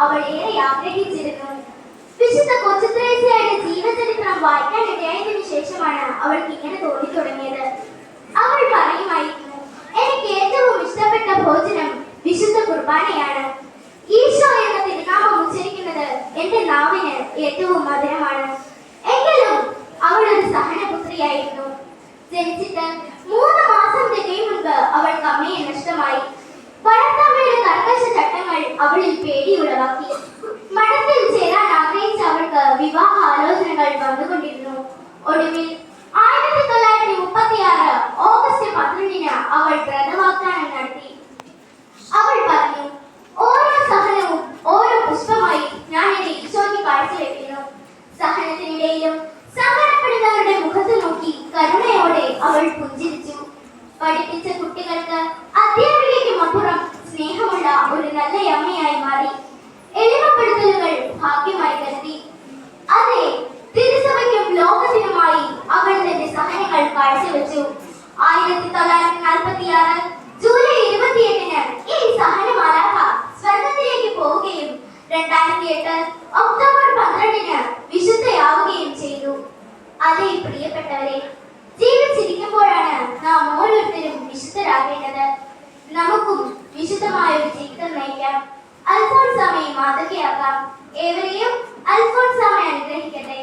അവൾ ഏറെ ആഗ്രഹിച്ചിരുന്നു. വിശുദ്ധ കൊച്ചുത്രേസ്യയുടെ ജീവചരിത്രം വായിക്കാൻ ഇടയായതിനു ശേഷമാണ് അവൾക്ക് ഇങ്ങനെ തോന്നി തുടങ്ങിയത്. അവൾ പറയുമായിരുന്നു, എനിക്ക് ഏറ്റവും ഇഷ്ടപ്പെട്ട ഭോജനം വിശുദ്ധ കുർബാനയാണ്. ഈശോ എന്ന തിരുനാമം ഉച്ചരിക്കുന്നത് എന്റെ നാവിന് ഏറ്റവും മധുരമാണ്. എങ്കിലും അവൾ ഒരു സഹനപുത്രിയായിരുന്നു. ജനിച്ചിട്ട് 3 മാസം തികയും മുൻപ് അവൾക്ക് അമ്മയെ നഷ്ടമായി. വളർത്തമ്മയുടെ കർക്കശ ചട്ടങ്ങൾ അവളിൽ പേടിയുളവാക്കി. മഠത്തിൽ ചേരാൻ ആഗ്രഹിച്ച അവൾക്ക് വിവാഹ ആലോചനകൾ വന്നുകൊണ്ടിരുന്നു. ഒടുവിൽ 1936 ഓഗസ്റ്റ് 12 അവൾ വ്രതവാഗ്ദാനം നടത്തി. അവൾ പറഞ്ഞു, ഓരോ സഹനവും ഓരോ പുഷ്പമായി ഞാൻ എന്റെ ഈശോയ്ക്ക് കാഴ്ചവെക്കുന്നു. സഹനത്തിനിടയിലും സങ്കടപ്പെടുന്നവരുടെ മുഖത്ത് നോക്കി കരുണയോടെ അവൾ പുഞ്ചിരിച്ചു. പഠിപ്പിച്ച കുട്ടികൾക്ക് അധ്യാപികയ്ക്കും അപ്പുറം സ്നേഹമുള്ള ഒരു നല്ല അമ്മയായി മാറി. എളിമപ്പെടുത്തലുകൾ ഭാഗ്യമായി കരുതി. അതെ, തിരുസഭയ്ക്കും ലോകത്തിനുമായി അവൾ തന്റെ സഹനങ്ങൾ കാഴ്ചവെച്ചു. 1946 ജൂലൈ 28 ഈ സഹനമാലാഖ സ്വർഗത്തിലേക്ക് പോവുകയും 2008 ഒക്ടോബർ 12 വിശുദ്ധയാവുകയും ചെയ്തു. അതെ പ്രിയപ്പെട്ടവരെ, ജീവിച്ചിരിക്കുമ്പോഴാണ് നാം ഓരോരുത്തരും വിശുദ്ധരാകേണ്ടത്. നമുക്കും വിശുദ്ധമായ ഒരു ജീവിതം നയിക്കാം. അൽഫോൻസാമയെ മാതൃകയാക്കാം. ഏവരെയും അൽഫോൻസാമ അനുഗ്രഹിക്കട്ടെ.